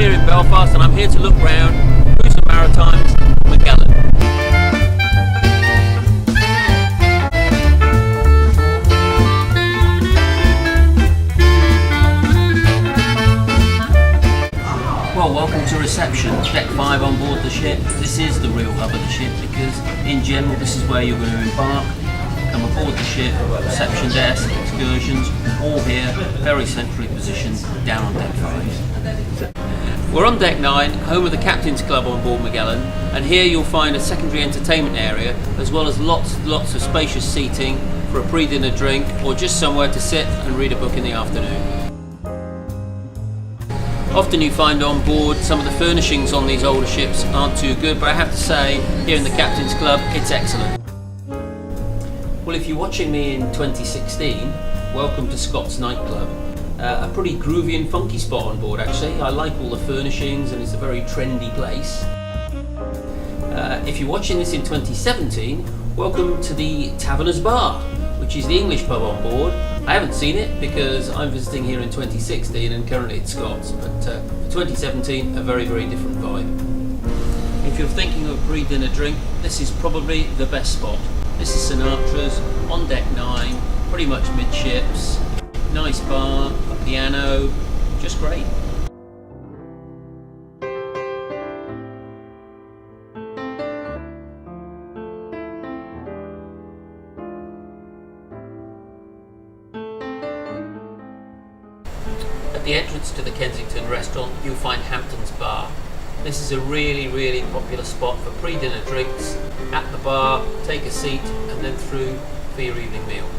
here in Belfast and I'm here to look round Cruise and Maritime's Magellan. Well, welcome to reception, deck 5 on board the ship. This is the real hub of the ship because in general this is where you're going to embark, come aboard the ship, reception desk, excursions, all here, very centrally positioned down on deck 5. We're on deck 9, home of the Captain's Club on board Magellan, and here you'll find a secondary entertainment area as well as lots of spacious seating for a pre-dinner drink or just somewhere to sit and read a book in the afternoon. Often you find on board some of the furnishings on these older ships aren't too good, but I have to say, here in the Captain's Club, it's excellent. Well, if you're watching me in 2016, welcome to Scott's Nightclub. A pretty groovy and funky spot on board actually. I like all the furnishings and it's a very trendy place. If you're watching this in 2017, welcome to the Taverners Bar, which is the English pub on board. I haven't seen it because I'm visiting here in 2016 and currently it's Scott's, but for 2017 a very different vibe. If you're thinking of a pre-dinner drink, this is probably the best spot. This is Sinatra's on deck 9, pretty much midships, nice bar, a piano, just great. At the entrance to the Kensington restaurant, you'll find Hampton's Bar. This is a really popular spot for pre-dinner drinks. At the bar, take a seat and then through for your evening meal.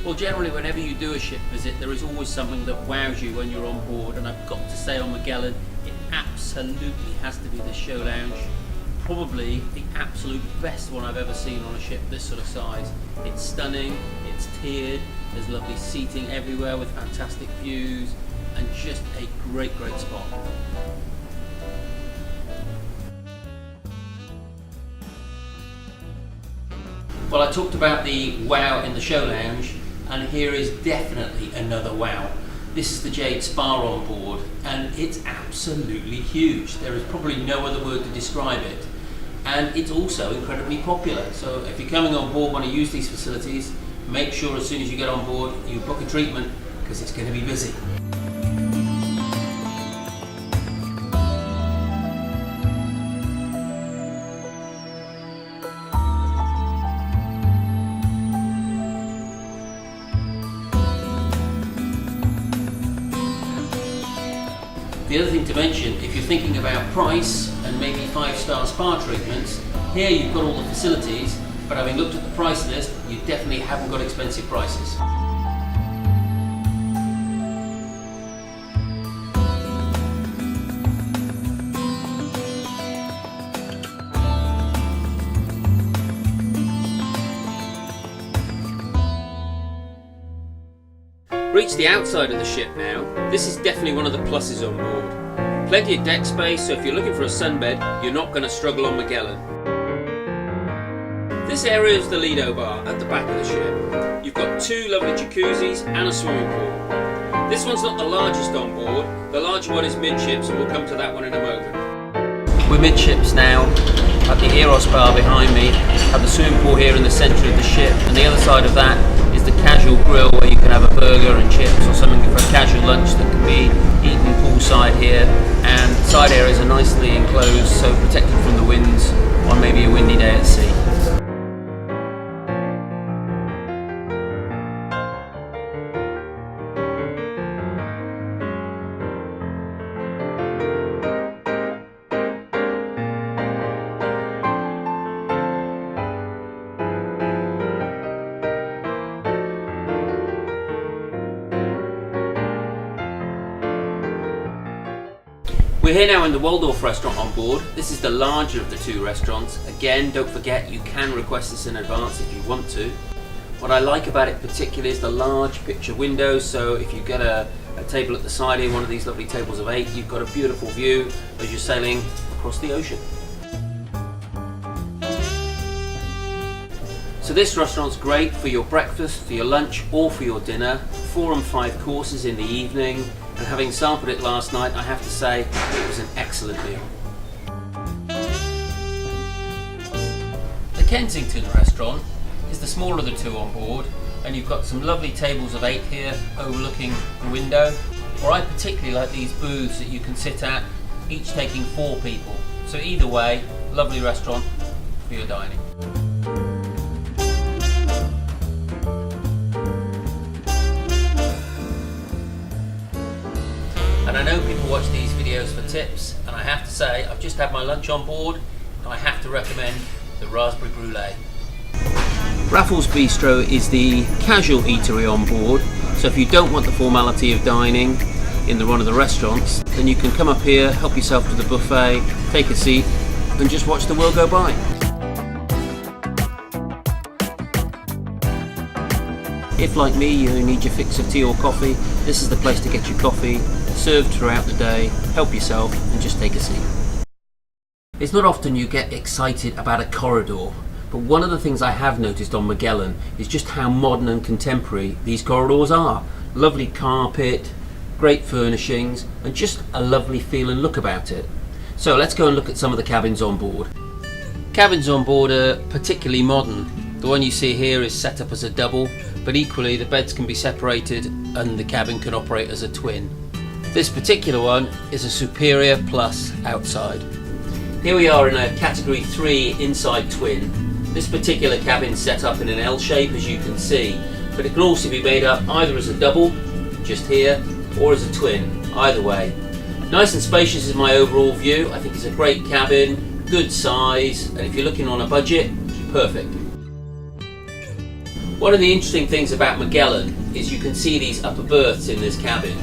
Well, generally whenever you do a ship visit, there is always something that wows you when you're on board, and I've got to say on Magellan, it absolutely has to be the show lounge. Probably the absolute best one I've ever seen on a ship this sort of size. It's stunning, it's tiered, there's lovely seating everywhere with fantastic views, and just a great spot. Well, I talked about the wow in the show lounge, and here is definitely another wow. This is the Jade Spa on board, and it's absolutely huge. There is probably no other word to describe it. And it's also incredibly popular. So if you're coming on board, want to use these facilities, make sure as soon as you get on board, you book a treatment because it's going to be busy. The other thing to mention, if you're thinking about price and maybe 5-star spa treatments, here you've got all the facilities, but having looked at the price list, you definitely haven't got expensive prices. Reach the outside of the ship now. This is definitely one of the pluses on board. Plenty of deck space, so if you're looking for a sunbed, you're not going to struggle on Magellan. This area is the Lido bar at the back of the ship. You've got 2 lovely jacuzzis and a swimming pool. This one's not the largest on board. The larger one is midships, and we'll come to that one in a moment. We're midships now at the Eros bar behind me. Have the swimming pool here in the centre of the ship, and the other side of that is the casual grill where you can have a burger and chips or something for a casual lunch that can be eaten poolside here. And side areas are nicely enclosed, so protected from the winds on maybe a windy day at sea. We're here now in the Waldorf restaurant on board. This is the larger of the 2 restaurants. Again, don't forget you can request this in advance if you want to. What I like about it particularly is the large picture windows, so if you get a table at the side here, one of these lovely tables of 8, you've got a beautiful view as you're sailing across the ocean. So this restaurant's great for your breakfast, for your lunch or for your dinner. 4 and 5 courses in the evening, and having sampled it last night, I have to say it was an excellent meal. The Kensington restaurant is the smaller of the two on board, and you've got some lovely tables of 8 here overlooking the window. Or I particularly like these booths that you can sit at, each taking 4 people. So either way, lovely restaurant for your dining. And I know people watch these videos for tips, and I have to say I've just had my lunch on board, and I have to recommend the raspberry brulee. Raffles Bistro is the casual eatery on board, so if you don't want the formality of dining in one of the restaurants, then you can come up here, help yourself to the buffet, take a seat and just watch the world go by. If, like me, you need your fix of tea or coffee, this is the place to get your coffee, served throughout the day, help yourself and just take a seat. It's not often you get excited about a corridor, but one of the things I have noticed on Magellan is just how modern and contemporary these corridors are. Lovely carpet, great furnishings, and just a lovely feel and look about it. So let's go and look at some of the cabins on board. Cabins on board are particularly modern. The one you see here is set up as a double, but equally the beds can be separated and the cabin can operate as a twin. This particular one is a Superior Plus outside. Here we are in a Category 3 inside twin. This particular cabin is set up in an L shape, as you can see, but it can also be made up either as a double, just here, or as a twin, either way. Nice and spacious is my overall view. I think it's a great cabin, good size, and if you're looking on a budget, perfect. One of the interesting things about Magellan is you can see these upper berths in this cabin.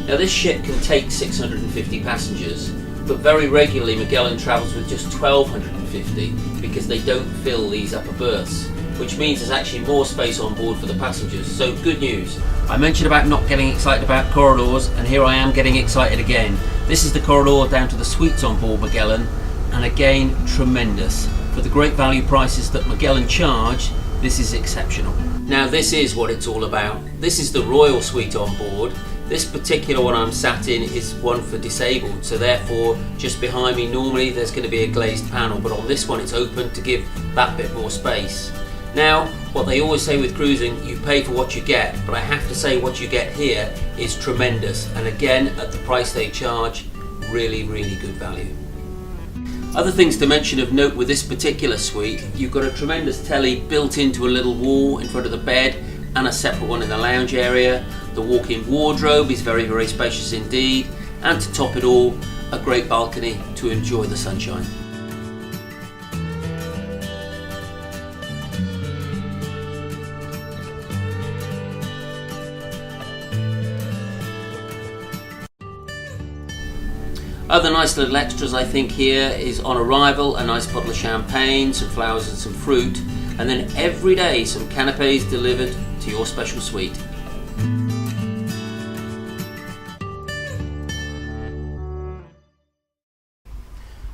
Now this ship can take 650 passengers, but very regularly Magellan travels with just 1,250 because they don't fill these upper berths, which means there's actually more space on board for the passengers, so good news. I mentioned about not getting excited about corridors, and here I am getting excited again. This is the corridor down to the suites on board Magellan, and again, tremendous. For the great value prices that Magellan charge, this is exceptional. Now this is what it's all about. This is the Royal Suite on board. This particular one I'm sat in is one for disabled, so therefore just behind me normally there's going to be a glazed panel, but on this one it's open to give that bit more space. Now, what they always say with cruising, you pay for what you get, but I have to say what you get here is tremendous, and again at the price they charge, really good value. Other things to mention of note with this particular suite, you've got a tremendous telly built into a little wall in front of the bed and a separate one in the lounge area. The walk-in wardrobe is very spacious indeed, and to top it all, a great balcony to enjoy the sunshine. Other nice little extras I think here is on arrival a nice bottle of champagne, some flowers and some fruit, and then every day some canapes delivered to your special suite.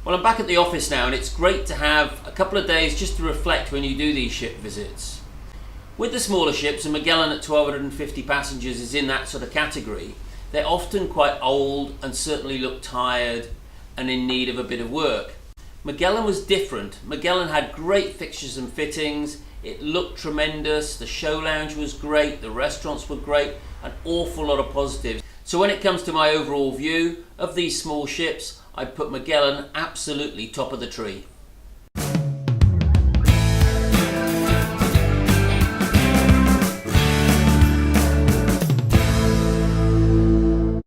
Well, I'm back at the office now, and it's great to have a couple of days just to reflect when you do these ship visits. With the smaller ships, and Magellan at 1,250 passengers is in that sort of category, they're often quite old and certainly look tired and in need of a bit of work. Magellan was different. Magellan had great fixtures and fittings, it looked tremendous, the show lounge was great, the restaurants were great, an awful lot of positives. So when it comes to my overall view of these small ships, I'd put Magellan absolutely top of the tree.